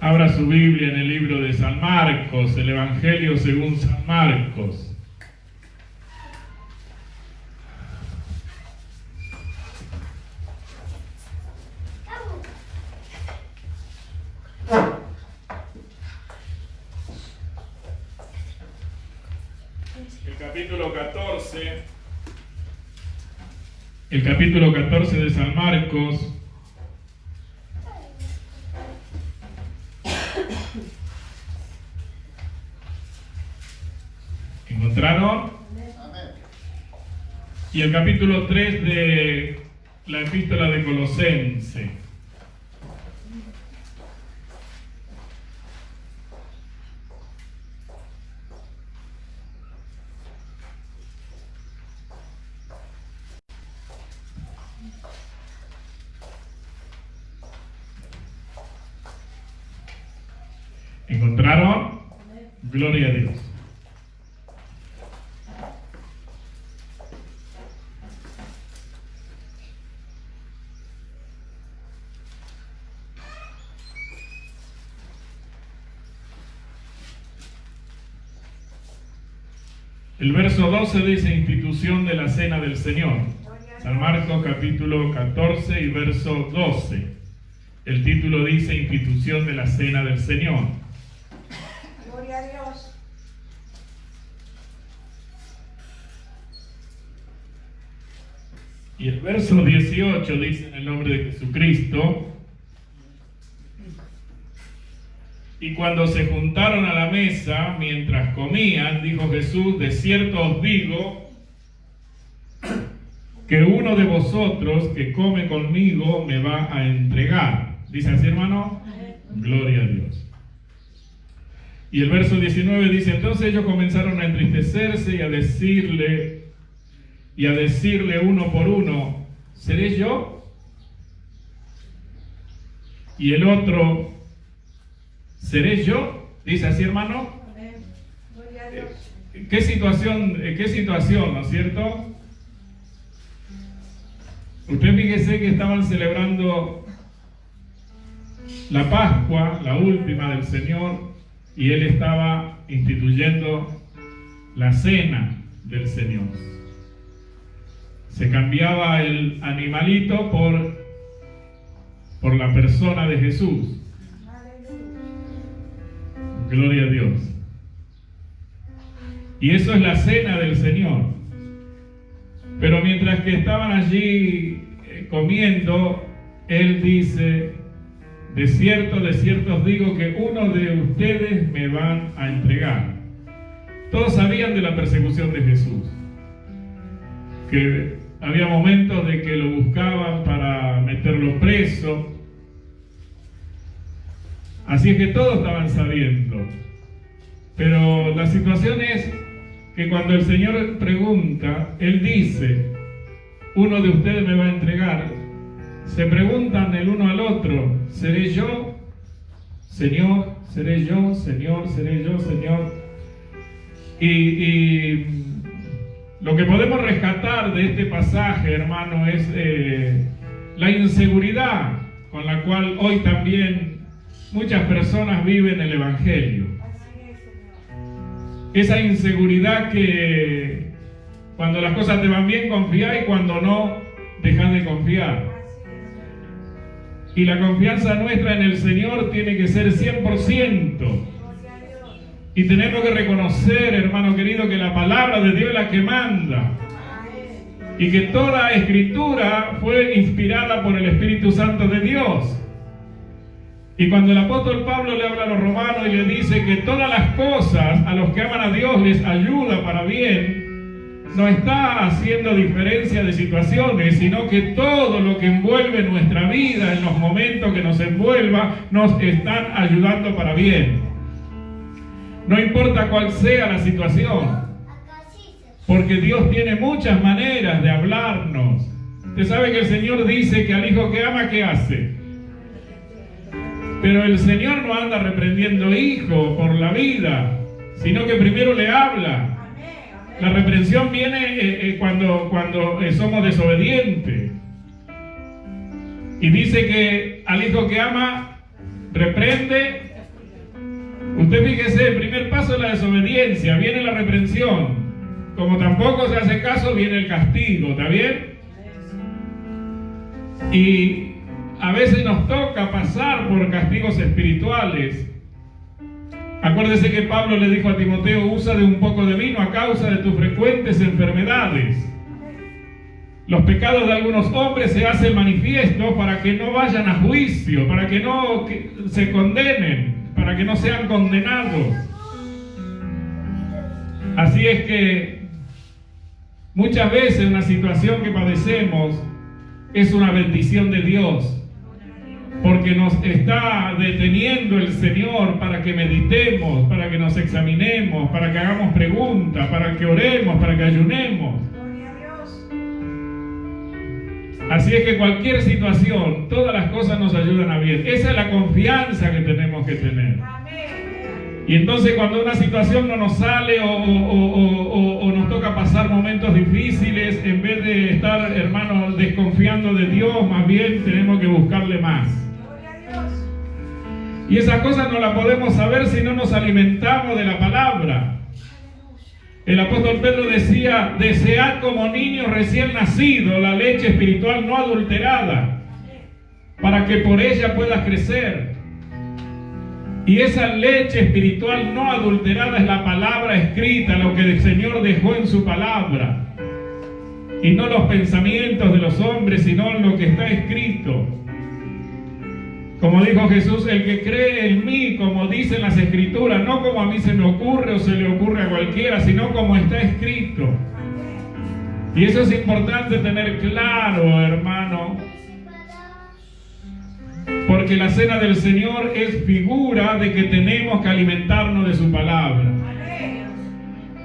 Abra su Biblia en el libro de San Marcos, el Evangelio según San Marcos. El capítulo 14 de San Marcos. ¿Encontraron? Y el capítulo 3 de la epístola de Colosenses. ¿Encontraron? Gloria a Dios. El verso 12 dice institución de la cena del Señor. San Marcos capítulo 14 y verso 12. El título dice institución de la cena del Señor. Gloria a Dios. Y el verso 18 dice en el nombre de Jesucristo. Y cuando se juntaron a la mesa, mientras comían, dijo Jesús, de cierto os digo, que uno de vosotros que come conmigo me va a entregar. ¿Dice así, hermano? Gloria a Dios. Y el verso 19 dice, entonces ellos comenzaron a entristecerse y a decirle uno por uno, ¿seré yo? Y el otro, ¿seré yo? Dice así, hermano. Gloria a Dios. ¿Qué situación, ¿no es cierto? Usted fíjese que estaban celebrando la Pascua, la última del Señor, y Él estaba instituyendo la cena del Señor. Se cambiaba el animalito por la persona de Jesús. Gloria a Dios. Y eso es la cena del Señor. Pero mientras que estaban allí comiendo, Él dice, de cierto os digo que uno de ustedes me van a entregar. Todos sabían de la persecución de Jesús, que había momentos de que lo buscaban para meterlo preso. Así es que todos estaban sabiendo. Pero la situación es que cuando el Señor pregunta, Él dice, uno de ustedes me va a entregar. Se preguntan el uno al otro, ¿seré yo? Señor, ¿seré yo? Señor, ¿seré yo? Señor. Y lo que podemos rescatar de este pasaje, hermano, es la inseguridad con la cual hoy también muchas personas viven el Evangelio. Esa inseguridad que cuando las cosas te van bien confías y cuando no, dejas de confiar. Y la confianza nuestra en el Señor tiene que ser 100%. Y tenemos que reconocer, hermano querido, que la palabra de Dios es la que manda. Y que toda escritura fue inspirada por el Espíritu Santo de Dios. Y cuando el apóstol Pablo le habla a los romanos y le dice que todas las cosas a los que aman a Dios les ayuda para bien, no está haciendo diferencia de situaciones, sino que todo lo que envuelve nuestra vida, en los momentos que nos envuelva, nos están ayudando para bien. No importa cuál sea la situación, porque Dios tiene muchas maneras de hablarnos. Usted sabe que el Señor dice que al hijo que ama, ¿qué hace? Pero el Señor no anda reprendiendo hijo por la vida, sino que primero le habla. La reprensión viene cuando somos desobedientes. Y dice que al hijo que ama, reprende Usted fíjese, el primer paso es la desobediencia, viene la reprensión. Como tampoco se hace caso, viene el castigo, ¿está bien? Y a veces nos toca pasar por castigos espirituales. Acuérdese que Pablo le dijo a Timoteo: usa de un poco de vino a causa de tus frecuentes enfermedades. Los pecados de algunos hombres se hacen manifiesto para que no vayan a juicio, para que no se condenen, para que no sean condenados. Así es que muchas veces una situación que padecemos es una bendición de Dios, porque nos está deteniendo el Señor para que meditemos, para que nos examinemos, para que hagamos preguntas, para que oremos, para que ayunemos. Así es que cualquier situación, todas las cosas nos ayudan a bien. Esa es la confianza que tenemos que tener. Y entonces cuando una situación no nos sale o nos toca pasar momentos difíciles, en vez de estar, hermanos, desconfiando de Dios, más bien tenemos que buscarle más. Y esas cosas no las podemos saber si no nos alimentamos de la palabra. El apóstol Pedro decía: desead como niños recién nacidos la leche espiritual no adulterada, para que por ella puedas crecer. Y esa leche espiritual no adulterada es la palabra escrita, lo que el Señor dejó en su palabra. Y no los pensamientos de los hombres, sino lo que está escrito. Como dijo Jesús: el que cree en mí, como dicen las Escrituras, no como a mí se me ocurre o se le ocurre a cualquiera, sino como está escrito. Y eso es importante tener claro, hermano, porque la cena del Señor es figura de que tenemos que alimentarnos de su palabra.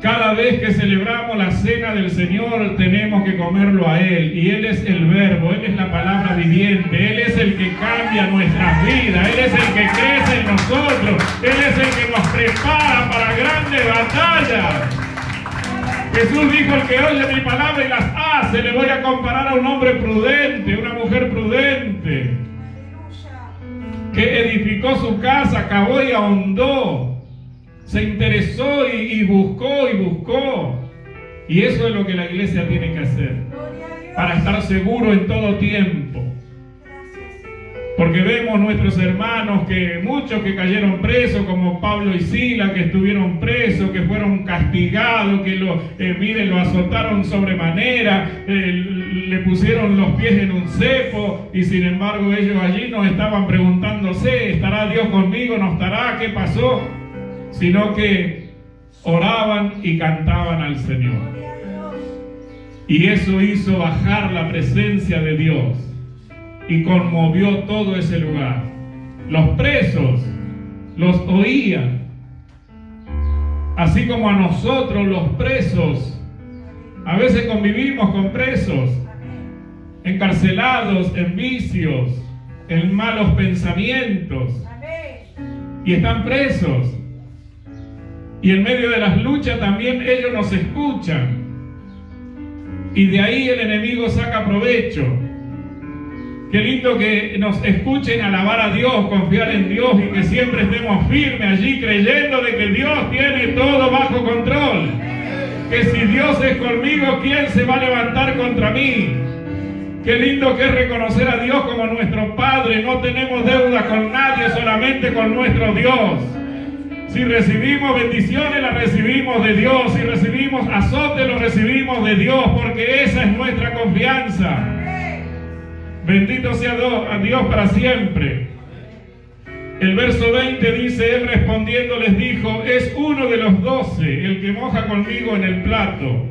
Cada vez que celebramos la cena del Señor tenemos que comerlo a Él, y Él es el verbo, Él es la palabra viviente, Él es el que cambia nuestras vidas, Él es el que crece en nosotros, Él es el que nos prepara para grandes batallas. Jesús dijo: el que oye mi palabra y las hace, le voy a comparar a un hombre prudente, una mujer prudente, que edificó su casa, cavó y ahondó. Se interesó y buscó. Y eso es lo que la iglesia tiene que hacer, para estar seguro en todo tiempo. Porque vemos nuestros hermanos, que muchos que cayeron presos, como Pablo y Sila, que estuvieron presos, que fueron castigados, que lo azotaron sobremanera, le pusieron los pies en un cepo, y sin embargo ellos allí no estaban preguntándose: ¿estará Dios conmigo? ¿No estará? ¿Qué pasó? Sino que oraban y cantaban al Señor. Y eso hizo bajar la presencia de Dios y conmovió todo ese lugar. Los presos los oían, así como a nosotros los presos. A veces convivimos con presos, encarcelados en vicios, en malos pensamientos, y están presos. Y en medio de las luchas también ellos nos escuchan. Y de ahí el enemigo saca provecho. Qué lindo que nos escuchen alabar a Dios, confiar en Dios, y que siempre estemos firmes allí creyendo de que Dios tiene todo bajo control. Que si Dios es conmigo, ¿quién se va a levantar contra mí? Qué lindo que es reconocer a Dios como nuestro Padre. No tenemos deuda con nadie, solamente con nuestro Dios. Si recibimos bendiciones, las recibimos de Dios. Si recibimos azote, lo recibimos de Dios, porque esa es nuestra confianza. Bendito sea Dios para siempre. El verso 20 dice: Él respondiendo les dijo: es uno de los 12 el que moja conmigo en el plato.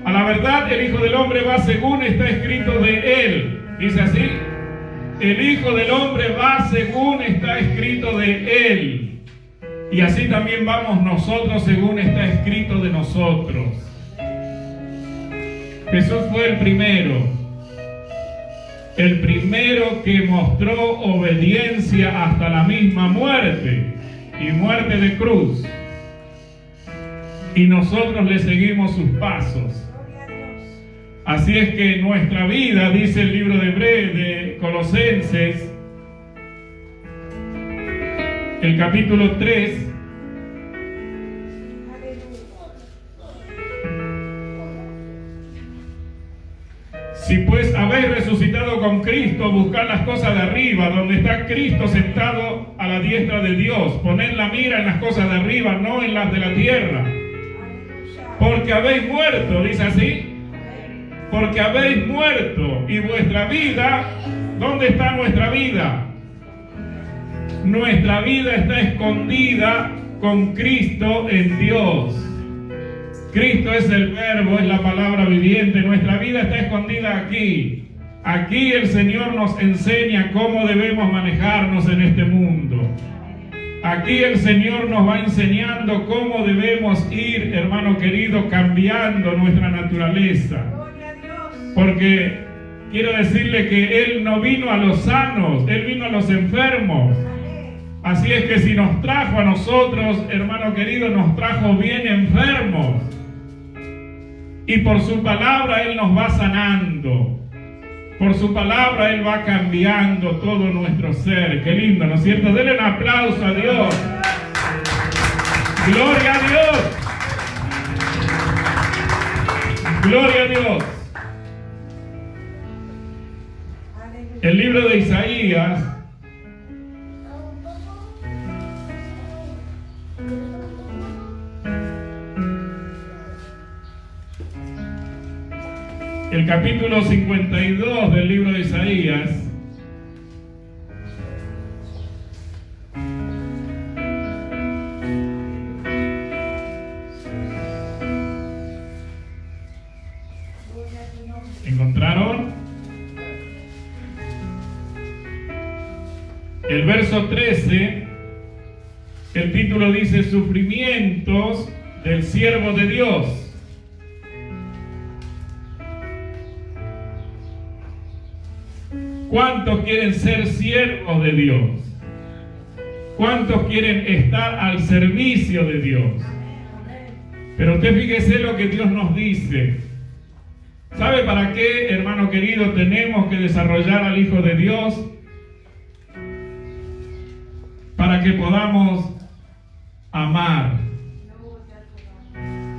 A la verdad, el Hijo del Hombre va según está escrito de Él. Dice así: el Hijo del Hombre va según está escrito de Él. Y así también vamos nosotros según está escrito de nosotros. Jesús fue el primero que mostró obediencia hasta la misma muerte, y muerte de cruz. Y nosotros le seguimos sus pasos. Así es que nuestra vida, dice el libro de Colosenses, el capítulo 3, Si pues habéis resucitado con Cristo, buscad las cosas de arriba, donde está Cristo sentado a la diestra de Dios. Poned la mira en las cosas de arriba, no en las de la tierra. Porque habéis muerto, dice así. Porque habéis muerto, y vuestra vida, ¿dónde está nuestra vida? Nuestra vida está escondida con Cristo en Dios. Cristo es el verbo, es la palabra viviente. Nuestra vida está escondida aquí. Aquí el Señor nos enseña cómo debemos manejarnos en este mundo. Aquí el Señor nos va enseñando cómo debemos ir, hermano querido, cambiando nuestra naturaleza. Porque quiero decirle que Él no vino a los sanos, Él vino a los enfermos. Así es que si nos trajo a nosotros, hermano querido, nos trajo bien enfermos. Y por su palabra Él nos va sanando. Por su palabra Él va cambiando todo nuestro ser. Qué lindo, ¿no es cierto? Denle un aplauso a Dios. Gloria a Dios. Gloria a Dios. El libro de Isaías, el capítulo 52 del libro de Isaías, ¿encontraron? El verso 13, el título dice Sufrimientos del siervo de Dios. ¿Cuántos quieren ser siervos de Dios? ¿Cuántos quieren estar al servicio de Dios? Pero usted fíjese lo que Dios nos dice. ¿Sabe para qué, hermano querido, tenemos que desarrollar al Hijo de Dios? Para que podamos amar.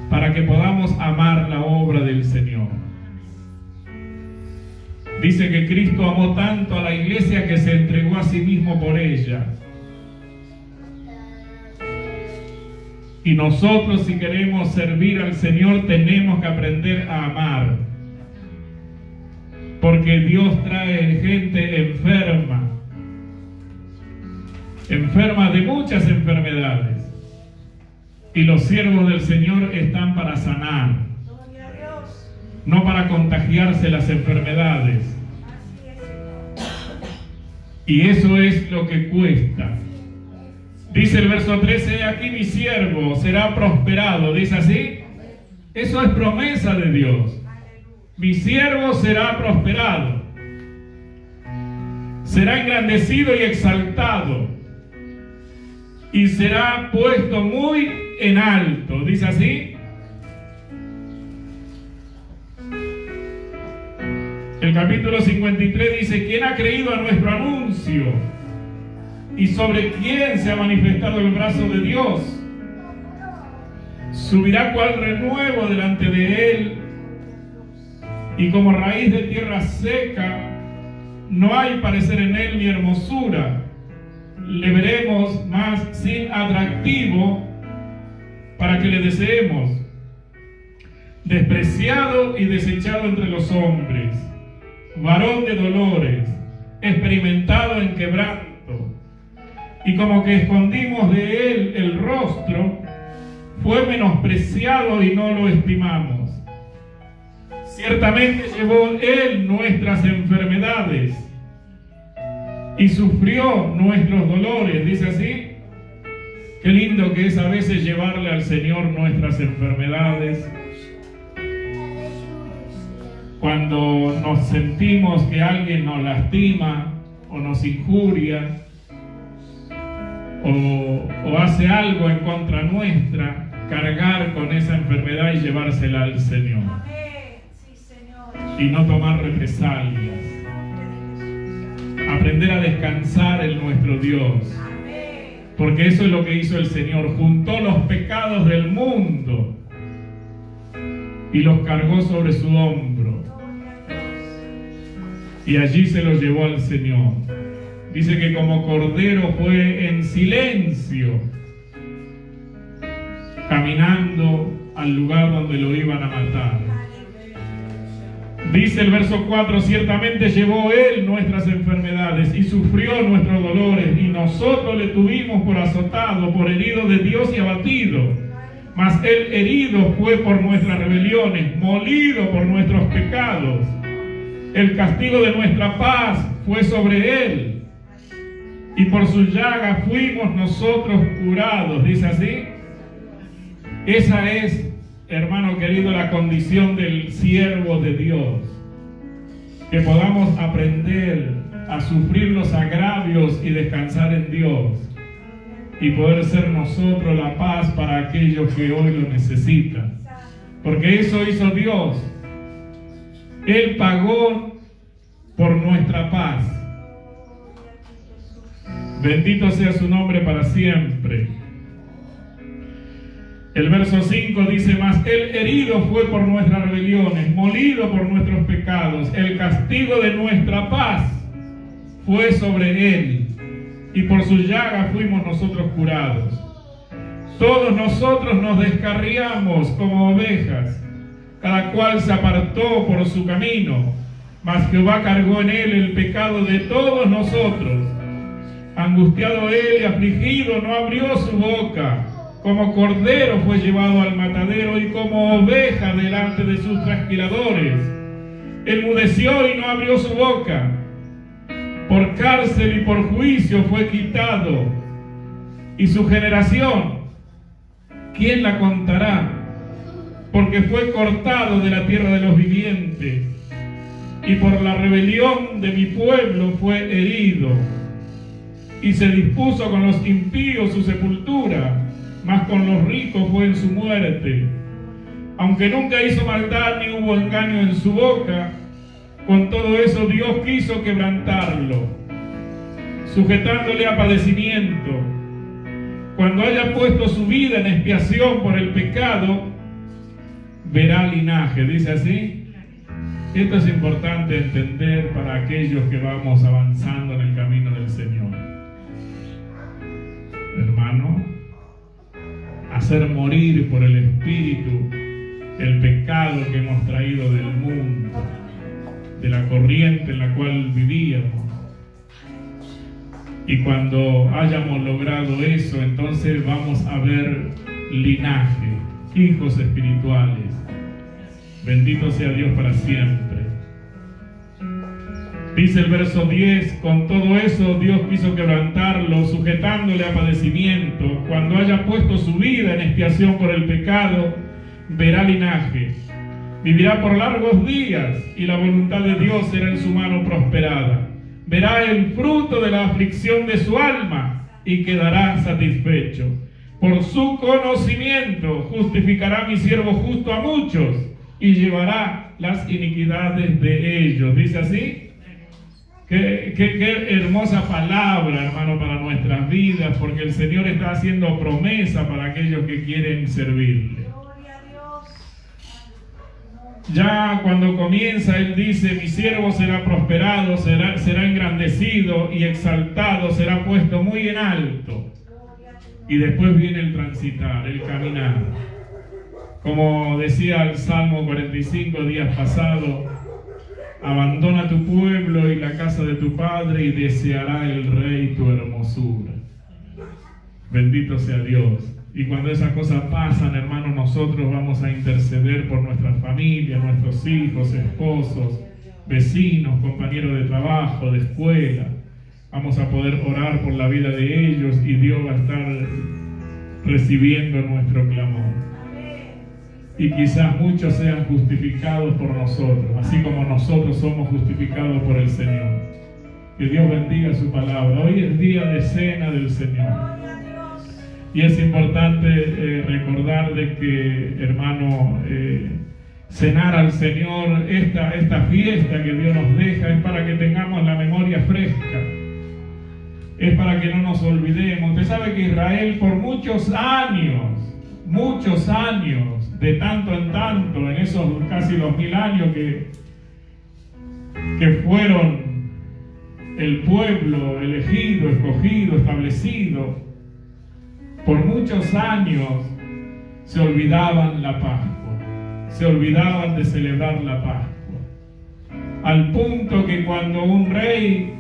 Para que podamos amar la obra del Señor. Dice que Cristo amó tanto a la iglesia que se entregó a sí mismo por ella. Y nosotros, si queremos servir al Señor, tenemos que aprender a amar. Porque Dios trae gente enferma. Enferma de muchas enfermedades. Y los siervos del Señor están para sanar. No para contagiarse las enfermedades. Y eso es lo que cuesta. Dice el verso 13, aquí mi siervo será prosperado. ¿Dice así? Eso es promesa de Dios. Mi siervo será prosperado. Será engrandecido y exaltado. Y será puesto muy en alto. ¿Dice así? El capítulo 53 dice, ¿quién ha creído a nuestro anuncio? ¿Y sobre quién se ha manifestado el brazo de Dios? Subirá cual renuevo delante de él, y como raíz de tierra seca, no hay parecer en él ni hermosura. Le veremos más sin atractivo para que le deseemos. Despreciado y desechado entre los hombres, varón de dolores, experimentado en quebranto, y como que escondimos de él el rostro, fue menospreciado y no lo estimamos. Ciertamente llevó él nuestras enfermedades y sufrió nuestros dolores. ¿Dice así? Qué lindo que es a veces llevarle al Señor nuestras enfermedades. Cuando nos sentimos que alguien nos lastima o nos injuria o hace algo en contra nuestra, cargar con esa enfermedad y llevársela al Señor. Y no tomar represalias. Aprender a descansar en nuestro Dios. Porque eso es lo que hizo el Señor. Juntó los pecados del mundo y los cargó sobre su hombro. y allí se lo llevó al Señor. Dice que como cordero fue en silencio, caminando al lugar donde lo iban a matar. Dice el verso 4, ciertamente llevó Él nuestras enfermedades y sufrió nuestros dolores, y nosotros le tuvimos por azotado, por herido de Dios y abatido. Mas Él herido fue por nuestras rebeliones, molido por nuestros pecados. El castigo de nuestra paz fue sobre Él, y por su llaga fuimos nosotros curados. Dice así. Esa es, hermano querido, la condición del siervo de Dios. Que podamos aprender a sufrir los agravios y descansar en Dios. Y poder ser nosotros la paz para aquellos que hoy lo necesitan. Porque eso hizo Dios. Él pagó por nuestra paz. Bendito sea su nombre para siempre. El verso 5 dice, mas Él herido fue por nuestras rebeliones, molido por nuestros pecados. El castigo de nuestra paz fue sobre Él, y por su llaga fuimos nosotros curados. Todos nosotros nos descarriamos como ovejas, cada cual se apartó por su camino, mas Jehová cargó en Él el pecado de todos nosotros. Angustiado Él y afligido, no abrió su boca. Como cordero fue llevado al matadero, y como oveja delante de sus trasquiladores. Enmudeció y no abrió su boca. Por cárcel y por juicio fue quitado. Y su generación, ¿quién la contará? Porque fue cortado de la tierra de los vivientes, y por la rebelión de mi pueblo fue herido. Y se dispuso con los impíos su sepultura, mas con los ricos fue en su muerte. Aunque nunca hizo maldad ni hubo engaño en su boca, con todo eso Dios quiso quebrantarlo, sujetándole a padecimiento. Cuando haya puesto su vida en expiación por el pecado, verá linaje. Dice así. Esto es importante entender para aquellos que vamos avanzando en el camino del Señor. Hermano, hacer morir por el Espíritu el pecado que hemos traído del mundo, de la corriente en la cual vivíamos. Y cuando hayamos logrado eso, entonces vamos a ver linaje, hijos espirituales. Bendito sea Dios para siempre. Dice el verso 10, con todo eso Dios quiso quebrantarlo, sujetándole a padecimiento. Cuando haya puesto su vida en expiación por el pecado, verá linaje. Vivirá por largos días, y la voluntad de Dios será en su mano prosperada. Verá el fruto de la aflicción de su alma, y quedará satisfecho. Por su conocimiento justificará mi siervo justo a muchos, y llevará las iniquidades de ellos. ¿Dice así? Qué hermosa palabra, hermano, para nuestras vidas, porque el Señor está haciendo promesa para aquellos que quieren servirle. Ya cuando comienza, Él dice, mi siervo será prosperado, será engrandecido y exaltado, será puesto muy en alto. Y después viene el transitar, el caminar. Como decía el Salmo 45 días pasados, abandona tu pueblo y la casa de tu padre, y deseará el rey tu hermosura. Bendito sea Dios. Y cuando esas cosas pasan, hermanos, nosotros vamos a interceder por nuestras familias, nuestros hijos, esposos, vecinos, compañeros de trabajo, de escuela. Vamos a poder orar por la vida de ellos, y Dios va a estar recibiendo nuestro clamor. Y quizás muchos sean justificados por nosotros, así como nosotros somos justificados por el Señor. Que Dios bendiga su palabra. Hoy es día de cena del Señor. Y es importante recordar de que, hermano, cenar al Señor, esta fiesta que Dios nos deja, es para que tengamos la memoria fresca. Es para que no nos olvidemos. Usted sabe que Israel por muchos años, de tanto en tanto, en esos casi 2000 años que fueron el pueblo elegido, escogido, establecido, por muchos años se olvidaban la Pascua, se olvidaban de celebrar la Pascua, al punto que cuando un rey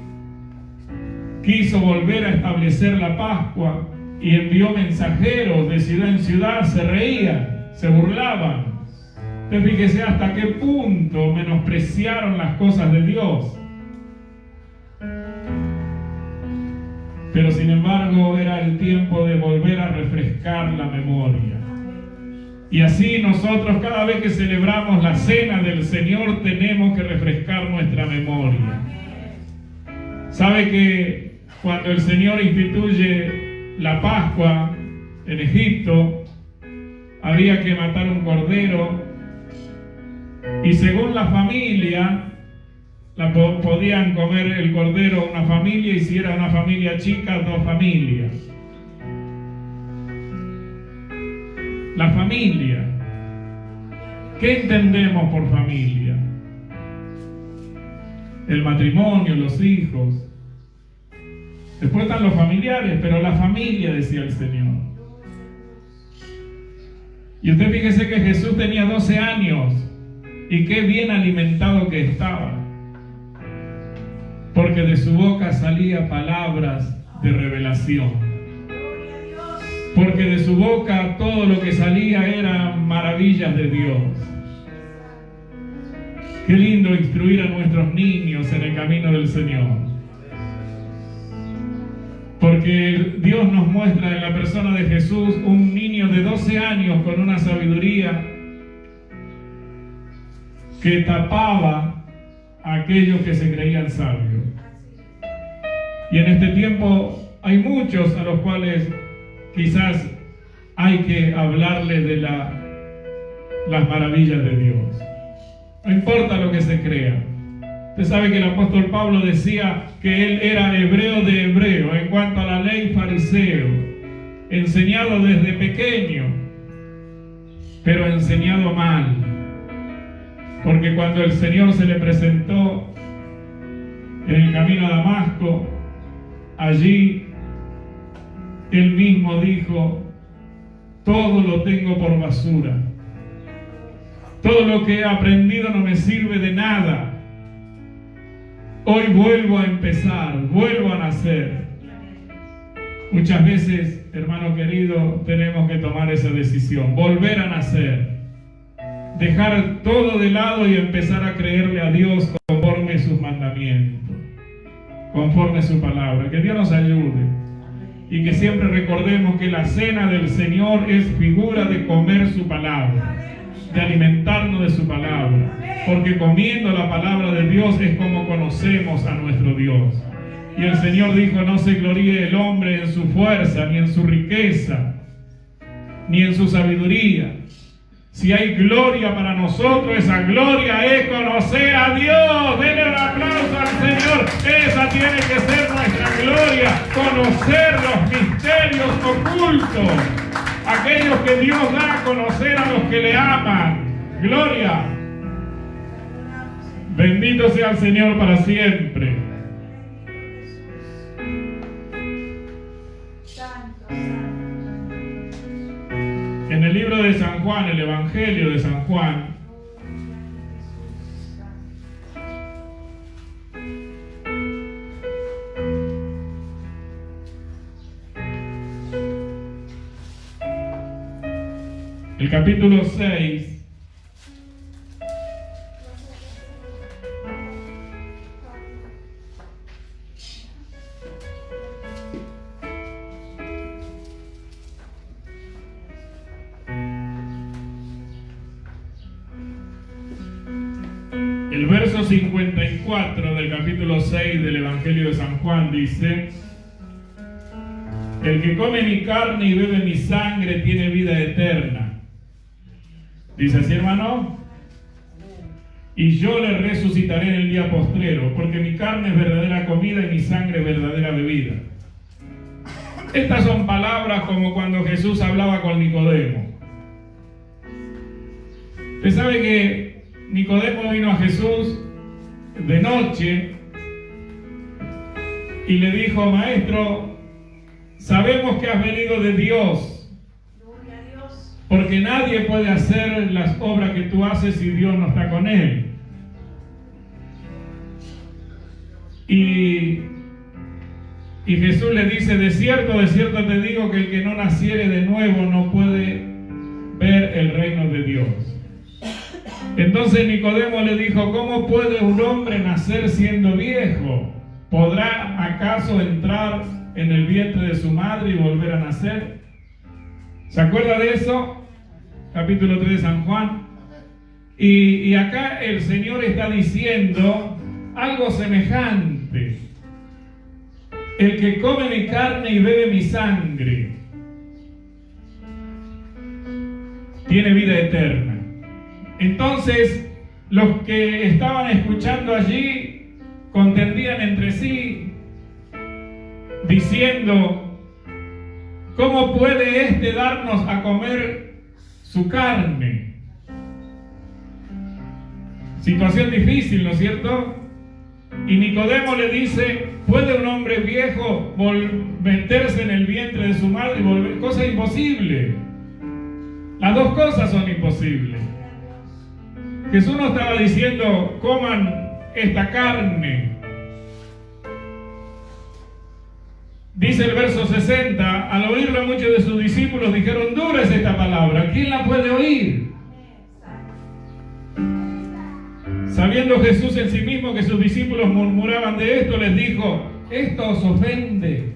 quiso volver a establecer la Pascua y envió mensajeros de ciudad en ciudad, se reían, se burlaban. Entonces fíjese hasta qué punto menospreciaron las cosas de Dios. Pero sin embargo era el tiempo de volver a refrescar la memoria. Y así nosotros cada vez que celebramos la cena del Señor tenemos que refrescar nuestra memoria. ¿Sabe que cuando el Señor instituye la Pascua en Egipto, había que matar un cordero? Y según la familia, podían comer el cordero una familia, y si era una familia chica, 2 familias. La familia. ¿Qué entendemos por familia? El matrimonio, los hijos. Después están los familiares, pero la familia, decía el Señor. Y usted fíjese que Jesús tenía 12 años y qué bien alimentado que estaba, porque de su boca salía palabras de revelación, porque de su boca todo lo que salía eran maravillas de Dios. Qué lindo instruir a nuestros niños en el camino del Señor, porque Dios nos muestra en la persona de Jesús un niño de 12 años con una sabiduría que tapaba a aquellos que se creían sabios. Y en este tiempo hay muchos a los cuales quizás hay que hablarles de las maravillas de Dios. No importa lo que se crea. Usted sabe que el apóstol Pablo decía que él era hebreo de hebreo, en cuanto a la ley fariseo, enseñado desde pequeño, pero enseñado mal. Porque cuando el Señor se le presentó en el camino a Damasco, allí él mismo dijo: todo lo tengo por basura, todo lo que he aprendido no me sirve de nada. Hoy vuelvo a empezar, vuelvo a nacer. Muchas veces, hermano querido, tenemos que tomar esa decisión, volver a nacer, dejar todo de lado y empezar a creerle a Dios conforme sus mandamientos, conforme su palabra. Que Dios nos ayude y que siempre recordemos que la cena del Señor es figura de comer su palabra, de alimentarnos de su palabra, porque comiendo la palabra de Dios es como conocemos a nuestro Dios. Y el Señor dijo: no se gloríe el hombre en su fuerza, ni en su riqueza, ni en su sabiduría. Si hay gloria para nosotros, esa gloria es conocer a Dios. Denle un aplauso al Señor. Esa tiene que ser nuestra gloria, conocer los misterios ocultos, aquellos que Dios da a conocer a los que le aman. Gloria. Bendito sea el Señor para siempre. En el libro de San Juan, el Evangelio de San Juan, el capítulo 6, el verso 54 del capítulo 6 del Evangelio de San Juan dice: el que come mi carne y bebe mi sangre tiene vida eterna. ¿Dice así, hermano? Y yo le resucitaré en el día postrero, porque mi carne es verdadera comida y mi sangre es verdadera bebida. Estas son palabras como cuando Jesús hablaba con Nicodemo. Usted sabe que Nicodemo vino a Jesús de noche y le dijo: Maestro, sabemos que has venido de Dios, Gloria a Dios. porque nadie puede hacer las obras que tú haces si Dios no está con él. Y Jesús le dice: de cierto te digo que el que no naciere de nuevo no puede ver el reino de Dios. Entonces Nicodemo le dijo: ¿cómo puede un hombre nacer siendo viejo? ¿Podrá acaso entrar en el vientre de su madre y volver a nacer? ¿Se acuerda de eso? Capítulo 3 de San Juan. Y acá el Señor está diciendo algo semejante. El que come mi carne y bebe mi sangre tiene vida eterna. Entonces, los que estaban escuchando allí contendían entre sí, diciendo: ¿cómo puede éste darnos a comer su carne? Situación difícil, ¿no es cierto? Y Nicodemo le dice: ¿puede un hombre viejo meterse en el vientre de su madre y volver? Cosa imposible. Las dos cosas son imposibles. Jesús no estaba diciendo: coman esta carne. Dice el verso 60: al oírla muchos de sus discípulos dijeron: dura es esta palabra, ¿quién la puede oír? Sabiendo Jesús en sí mismo que sus discípulos murmuraban de esto, les dijo: esto os ofende.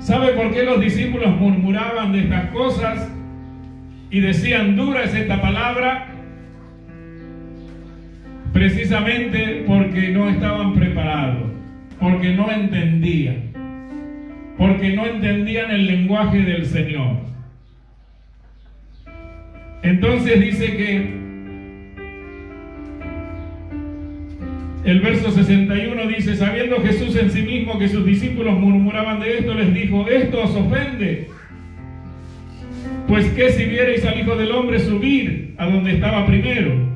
¿Sabe por qué los discípulos murmuraban de estas cosas y decían: dura es esta palabra? Precisamente porque no estaban preparados, porque no entendían el lenguaje del Señor. Entonces dice que el verso 61 dice: sabiendo Jesús en sí mismo que sus discípulos murmuraban de esto, les dijo: ¿esto os ofende? Pues qué si vierais al Hijo del Hombre subir a donde estaba primero.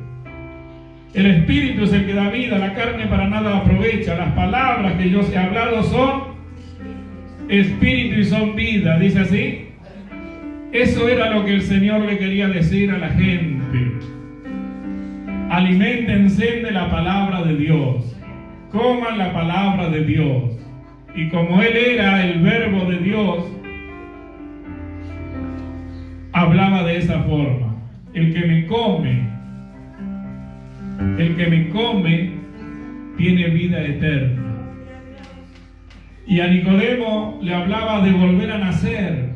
El Espíritu es el que da vida, la carne para nada aprovecha. Las palabras que yo os he hablado son Espíritu y son vida. ¿Dice así? Eso era lo que el Señor le quería decir a la gente. Aliméntense de la palabra de Dios, coman la palabra de Dios. Y como Él era el verbo de Dios, hablaba de esa forma: el que me come tiene vida eterna. Y a Nicodemo le hablaba de volver a nacer.